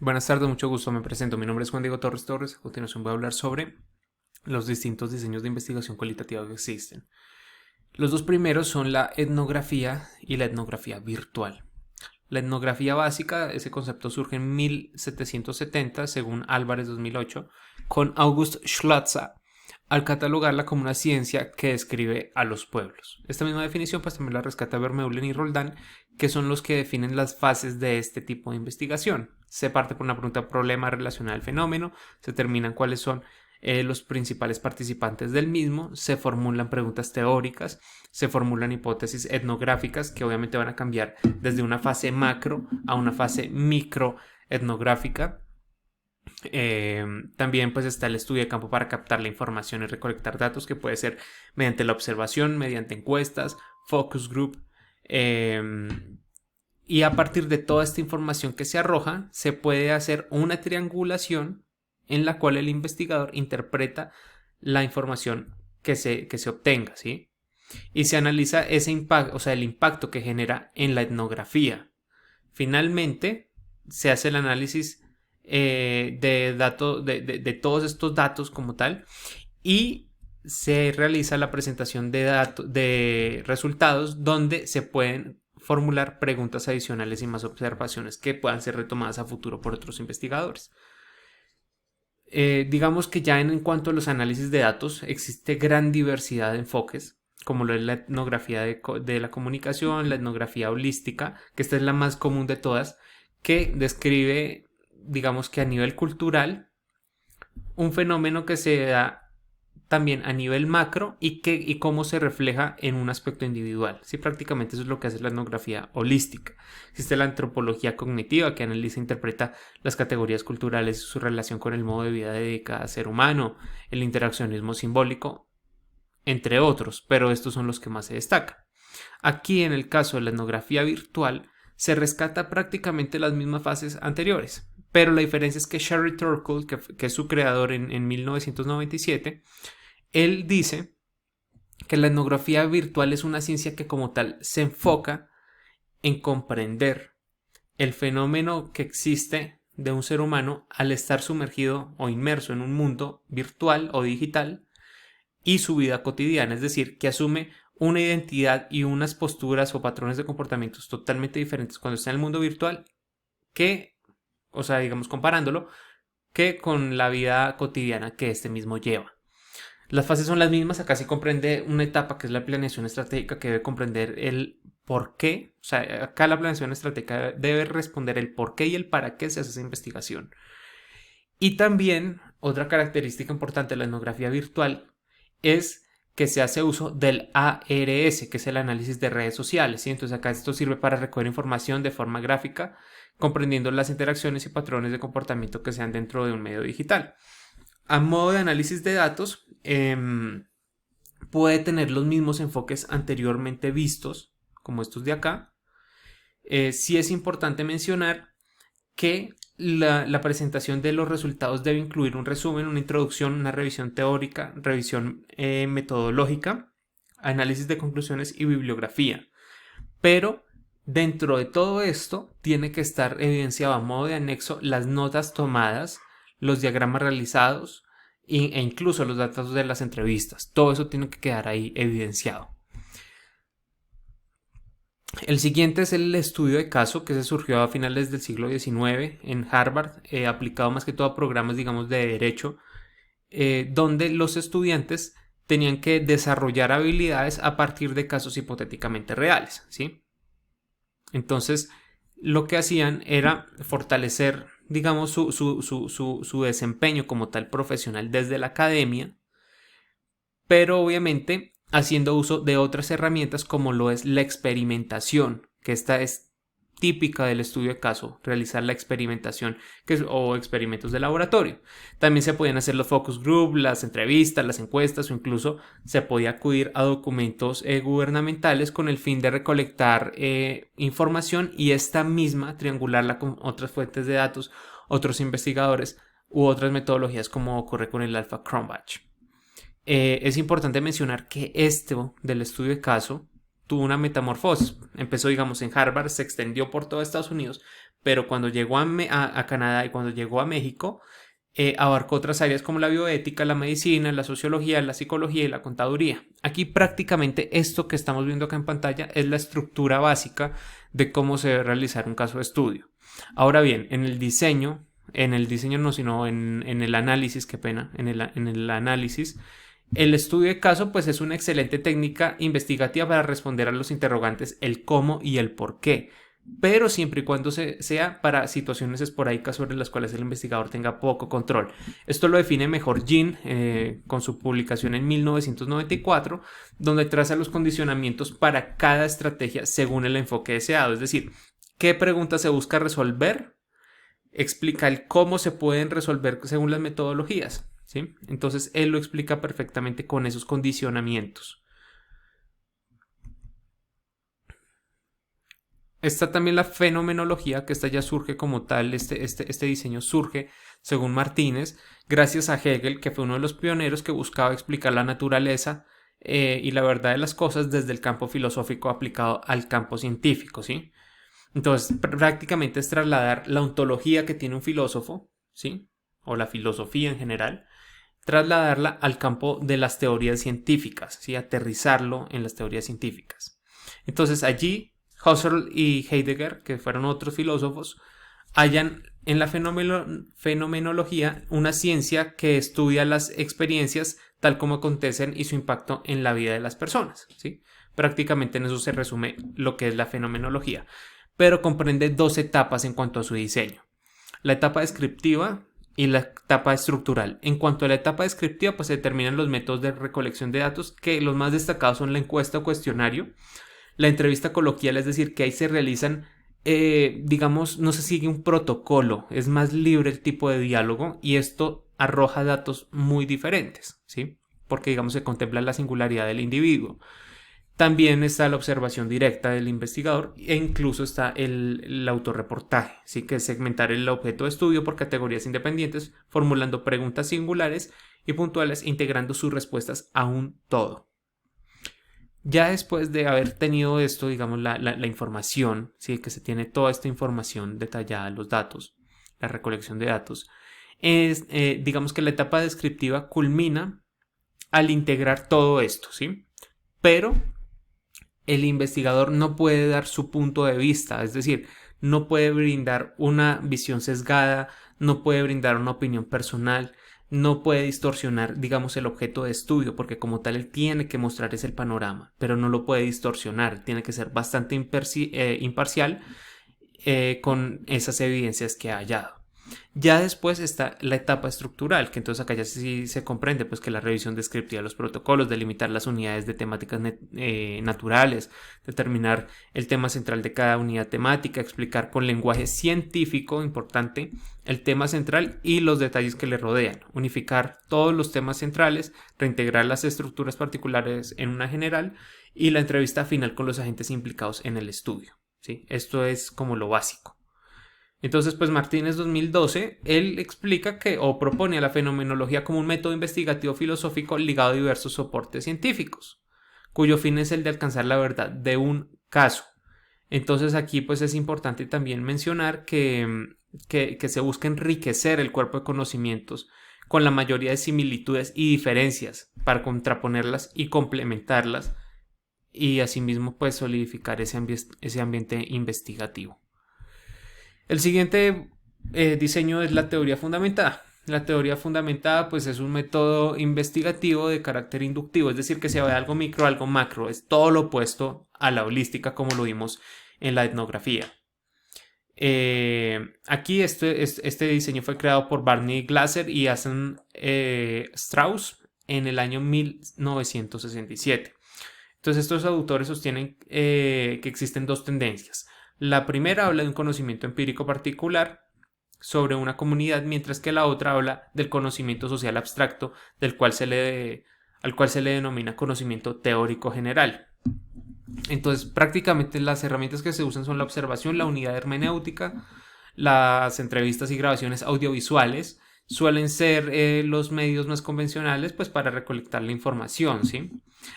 Buenas tardes, mucho gusto, me presento. Mi nombre es Juan Diego Torres Torres. A continuación voy a hablar sobre los distintos diseños de investigación cualitativa que existen. Los dos primeros son la etnografía y la etnografía virtual. La etnografía básica, ese concepto surge en 1770, según Álvarez 2008, con August Schlatzer, al catalogarla como una ciencia que describe a los pueblos. Esta misma definición pues también la rescata Vermeulen y Roldán, que son los que definen las fases de este tipo de investigación. Se parte por una pregunta problema relacionada al fenómeno, se determinan cuáles son los principales participantes del mismo, se formulan preguntas teóricas, se formulan hipótesis etnográficas que obviamente van a cambiar desde una fase macro a una fase micro etnográfica. También pues está el estudio de campo para captar la información y recolectar datos, que puede ser mediante la observación, mediante encuestas, focus group, y a partir de toda esta información que se arroja se puede hacer una triangulación en la cual el investigador interpreta la información que se obtenga, ¿sí? Y se analiza ese impacto, o sea, el impacto que genera en la etnografía. Finalmente, se hace el análisis de todos estos datos como tal y se realiza la presentación de resultados donde se pueden formular preguntas adicionales y más observaciones que puedan ser retomadas a futuro por otros investigadores. Digamos que ya en cuanto a los análisis de datos existe gran diversidad de enfoques, como lo es la etnografía de la comunicación, la etnografía holística, que esta es la más común de todas, que describe, digamos que a nivel cultural, un fenómeno que se da también a nivel macro y cómo se refleja en un aspecto individual. Sí, prácticamente eso es lo que hace la etnografía holística. Existe la antropología cognitiva, que analiza e interpreta las categorías culturales y su relación con el modo de vida de cada ser humano, el interaccionismo simbólico, entre otros, pero estos son los que más se destacan. Aquí, en el caso de la etnografía virtual, se rescata prácticamente las mismas fases anteriores, pero la diferencia es que Sherry Turkle, que es su creador en 1997, él dice que la etnografía virtual es una ciencia que como tal se enfoca en comprender el fenómeno que existe de un ser humano al estar sumergido o inmerso en un mundo virtual o digital y su vida cotidiana, es decir, que asume una identidad y unas posturas o patrones de comportamientos totalmente diferentes cuando está en el mundo virtual que, o sea, digamos comparándolo, que con la vida cotidiana que este mismo lleva. Las fases son las mismas, acá se comprende una etapa que es la planeación estratégica, que debe comprender el por qué, o sea, acá la planeación estratégica debe responder el por qué y el para qué se hace esa investigación. Y también otra característica importante de la etnografía virtual es que se hace uso del ARS, que es el análisis de redes sociales, ¿sí? Entonces acá esto sirve para recoger información de forma gráfica, comprendiendo las interacciones y patrones de comportamiento que sean dentro de un medio digital. A modo de análisis de datos, puede tener los mismos enfoques anteriormente vistos, como estos de acá. Sí es importante mencionar que la presentación de los resultados debe incluir un resumen, una introducción, una revisión teórica, revisión metodológica, análisis de conclusiones y bibliografía. Pero dentro de todo esto tiene que estar evidenciado a modo de anexo las notas tomadas, los diagramas realizados e incluso los datos de las entrevistas. Todo eso tiene que quedar ahí evidenciado. El siguiente es el estudio de caso que se surgió a finales del siglo XIX en Harvard, aplicado más que todo a programas, digamos, de derecho, donde los estudiantes tenían que desarrollar habilidades a partir de casos hipotéticamente reales, ¿sí? Entonces, lo que hacían era fortalecer, digamos, su desempeño como tal profesional desde la academia, pero obviamente haciendo uso de otras herramientas como lo es la experimentación, que esta es típica del estudio de caso, realizar la experimentación o experimentos de laboratorio. También se podían hacer los focus group, las entrevistas, las encuestas o incluso se podía acudir a documentos gubernamentales con el fin de recolectar información y esta misma triangularla con otras fuentes de datos, otros investigadores u otras metodologías como ocurre con el Alpha Cronbach. Es importante mencionar que esto del estudio de caso tuvo una metamorfosis. Empezó, digamos, en Harvard, se extendió por todo Estados Unidos, pero cuando llegó a Canadá y cuando llegó a México, abarcó otras áreas como la bioética, la medicina, la sociología, la psicología y la contaduría. Aquí prácticamente esto que estamos viendo acá en pantalla es la estructura básica de cómo se debe realizar un caso de estudio. Ahora bien, en el diseño no, sino en el análisis, qué pena, en el análisis, el estudio de caso pues es una excelente técnica investigativa para responder a los interrogantes el cómo y el por qué, pero siempre y cuando sea para situaciones esporádicas sobre las cuales el investigador tenga poco control. Esto lo define mejor Jean con su publicación en 1994, donde traza los condicionamientos para cada estrategia según el enfoque deseado, es decir, qué preguntas se busca resolver, explica el cómo se pueden resolver según las metodologías, ¿sí? Entonces él lo explica perfectamente con esos condicionamientos. Está también la fenomenología, que esta ya surge como tal, este diseño surge, según Martínez, gracias a Hegel, que fue uno de los pioneros que buscaba explicar la naturaleza y la verdad de las cosas desde el campo filosófico aplicado al campo científico, ¿sí? Entonces, prácticamente es trasladar la ontología que tiene un filósofo, ¿sí? O la filosofía en general, trasladarla al campo de las teorías científicas, ¿sí? Aterrizarlo en las teorías científicas. Entonces, allí Husserl y Heidegger, que fueron otros filósofos, hallan en la fenomenología una ciencia que estudia las experiencias tal como acontecen y su impacto en la vida de las personas, ¿sí? Prácticamente en eso se resume lo que es la fenomenología, pero comprende dos etapas en cuanto a su diseño: la etapa descriptiva y la etapa estructural. En cuanto a la etapa descriptiva, pues se determinan los métodos de recolección de datos, que los más destacados son la encuesta o cuestionario, la entrevista coloquial, es decir, que ahí se realizan, digamos, no se sigue un protocolo, es más libre el tipo de diálogo y esto arroja datos muy diferentes, ¿sí? Porque, digamos, se contempla la singularidad del individuo. También está la observación directa del investigador e incluso está el autorreportaje, ¿sí? Que es segmentar el objeto de estudio por categorías independientes, formulando preguntas singulares y puntuales, integrando sus respuestas a un todo. Ya después de haber tenido esto, digamos, la información, ¿sí? Que se tiene toda esta información detallada, los datos, la recolección de datos, digamos que la etapa descriptiva culmina al integrar todo esto, ¿sí? Pero el investigador no puede dar su punto de vista, es decir, no puede brindar una visión sesgada, no puede brindar una opinión personal, no puede distorsionar, digamos, el objeto de estudio, porque como tal él tiene que mostrar ese panorama, pero no lo puede distorsionar, tiene que ser bastante imparcial con esas evidencias que ha hallado. Ya después está la etapa estructural, que entonces acá ya sí se comprende pues que la revisión descriptiva de los protocolos, delimitar las unidades de temáticas naturales, determinar el tema central de cada unidad temática, explicar con lenguaje científico, importante, el tema central y los detalles que le rodean, unificar todos los temas centrales, reintegrar las estructuras particulares en una general y la entrevista final con los agentes implicados en el estudio, ¿sí? Esto es como lo básico. Entonces, pues Martínez 2012, él explica que o propone a la fenomenología como un método investigativo filosófico ligado a diversos soportes científicos, cuyo fin es el de alcanzar la verdad de un caso. Entonces aquí pues es importante también mencionar que se busca enriquecer el cuerpo de conocimientos con la mayoría de similitudes y diferencias para contraponerlas y complementarlas y asimismo pues solidificar ese ambiente investigativo. El siguiente diseño es la teoría fundamentada. La teoría fundamentada pues es un método investigativo de carácter inductivo, es decir, que se ve algo micro, algo macro, es todo lo opuesto a la holística como lo vimos en la etnografía. Aquí este diseño fue creado por Barney Glaser y Asen Strauss en el año 1967. Entonces estos autores sostienen que existen dos tendencias. La primera habla de un conocimiento empírico particular sobre una comunidad, mientras que la otra habla del conocimiento social abstracto, al cual se le denomina conocimiento teórico general. Entonces, prácticamente las herramientas que se usan son la observación, la unidad hermenéutica, las entrevistas y grabaciones audiovisuales. Suelen ser los medios más convencionales pues, para recolectar la información, ¿sí?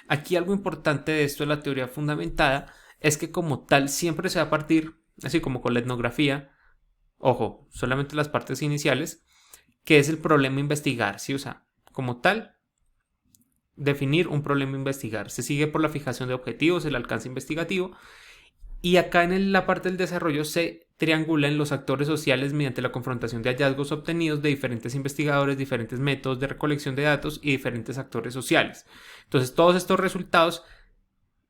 Aquí algo importante de esto de la teoría fundamentada es que como tal siempre se va a partir, así como con la etnografía, Ojo, solamente las partes iniciales, que es el problema a investigar, ¿sí? O sea, como tal, definir un problema a investigar. Se sigue por la fijación de objetivos, el alcance investigativo. Y acá en la parte del desarrollo se triangulan los actores sociales mediante la confrontación de hallazgos obtenidos de diferentes investigadores, diferentes métodos de recolección de datos y diferentes actores sociales. Entonces, todos estos resultados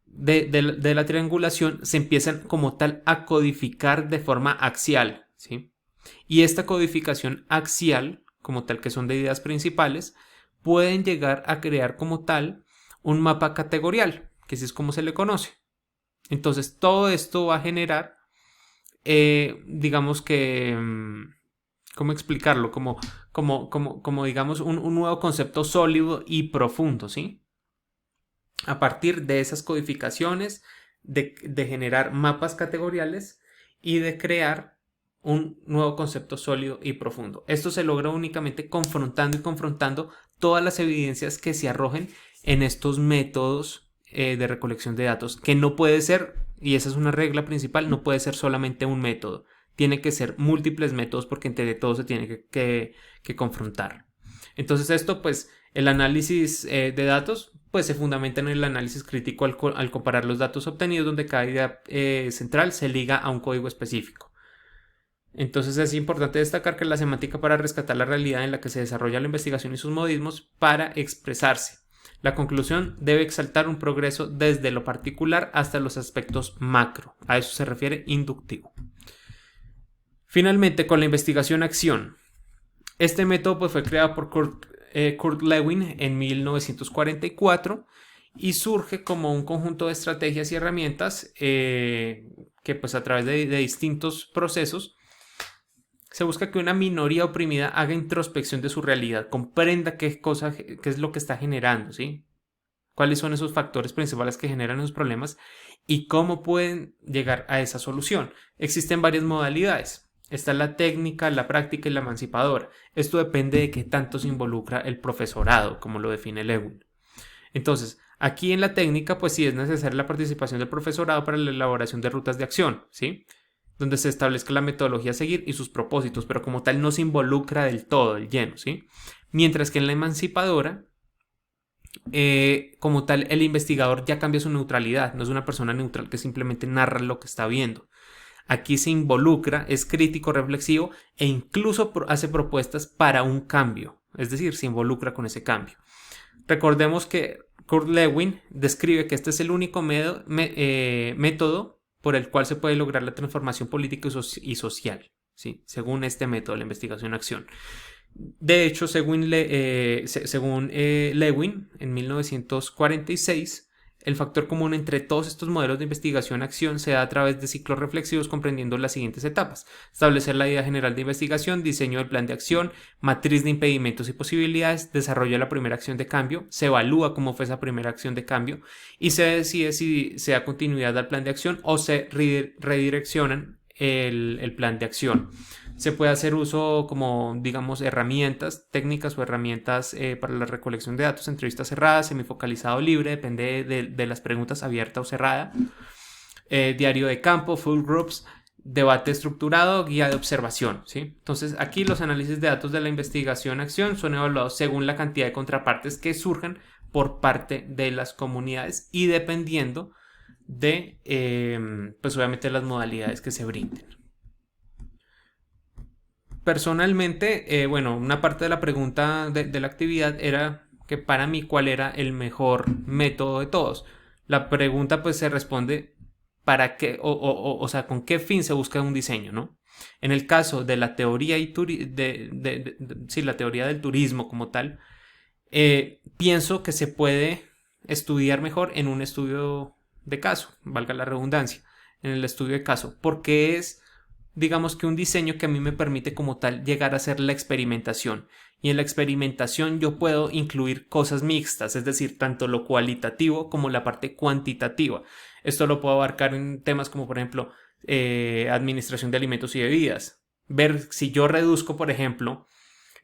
de la triangulación se empiezan como tal a codificar de forma axial, ¿sí? Y esta codificación axial, como tal que son de ideas principales, pueden llegar a crear como tal un mapa categorial, que así es como se le conoce. Entonces todo esto va a generar, digamos que, ¿cómo explicarlo? Como digamos, un nuevo concepto sólido y profundo, ¿sí? A partir de esas codificaciones, de generar mapas categoriales y de crear un nuevo concepto sólido y profundo. Esto se logra únicamente confrontando y confrontando todas las evidencias que se arrojen en estos métodos de recolección de datos, que no puede ser, y esa es una regla principal, no puede ser solamente un método, tiene que ser múltiples métodos porque entre todos se tiene que confrontar. Entonces esto, pues, el análisis de datos, pues se fundamenta en el análisis crítico al comparar los datos obtenidos, donde cada idea central se liga a un código específico. Entonces es importante destacar que la semántica para rescatar la realidad en la que se desarrolla la investigación y sus modismos para expresarse. La conclusión debe exaltar un progreso desde lo particular hasta los aspectos macro. A eso se refiere inductivo. Finalmente, con la investigación-acción. Este método pues, fue creado por Kurt Lewin en 1944 y surge como un conjunto de estrategias y herramientas que pues, a través de distintos procesos se busca que una minoría oprimida haga introspección de su realidad, comprenda qué es lo que está generando, ¿sí? Cuáles son esos factores principales que generan esos problemas y cómo pueden llegar a esa solución. Existen varias modalidades. Está la técnica, la práctica y la emancipadora. Esto depende de qué tanto se involucra el profesorado, como lo define Lewin. Entonces, aquí en la técnica, pues sí es necesaria la participación del profesorado para la elaboración de rutas de acción, ¿sí? Donde se establezca la metodología a seguir y sus propósitos, pero como tal no se involucra del todo, del lleno, ¿sí? Mientras que en la emancipadora, como tal, el investigador ya cambia su neutralidad, no es una persona neutral que simplemente narra lo que está viendo. Aquí se involucra, es crítico, reflexivo e incluso hace propuestas para un cambio, es decir, se involucra con ese cambio. Recordemos que Kurt Lewin describe que este es el único método por el cual se puede lograr la transformación política y social, ¿sí? Según este método, la investigación-acción. De hecho, según Lewin, en 1946, el factor común entre todos estos modelos de investigación-acción se da a través de ciclos reflexivos comprendiendo las siguientes etapas: establecer la idea general de investigación, diseño del plan de acción, matriz de impedimentos y posibilidades, desarrollo de la primera acción de cambio, se evalúa cómo fue esa primera acción de cambio y se decide si se da continuidad al plan de acción o se redireccionan el plan de acción. Se puede hacer uso como, digamos, herramientas, técnicas o herramientas para la recolección de datos, entrevistas cerradas, semifocalizado libre, depende de las preguntas, abierta o cerrada, diario de campo, full groups, debate estructurado, guía de observación, ¿sí? Entonces aquí los análisis de datos de la investigación-acción son evaluados según la cantidad de contrapartes que surjan por parte de las comunidades y dependiendo de, pues obviamente, las modalidades que se brinden. Personalmente, bueno, una parte de la pregunta de la actividad era que para mí cuál era el mejor método de todos. La pregunta pues se responde para qué, o sea, con qué fin se busca un diseño, ¿no? En el caso de la teoría sí, la teoría del turismo como tal, pienso que se puede estudiar mejor en un estudio de caso, valga la redundancia, en el estudio de caso, porque es, digamos que un diseño que a mí me permite como tal llegar a hacer la experimentación. Y en la experimentación yo puedo incluir cosas mixtas, es decir, tanto lo cualitativo como la parte cuantitativa. Esto lo puedo abarcar en temas como, por ejemplo, administración de alimentos y bebidas. Ver si yo reduzco, por ejemplo,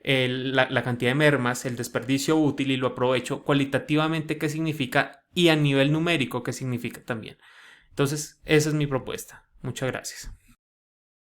la cantidad de mermas, el desperdicio útil y lo aprovecho cualitativamente, qué significa, y a nivel numérico, qué significa también. Entonces, esa es mi propuesta. Muchas gracias.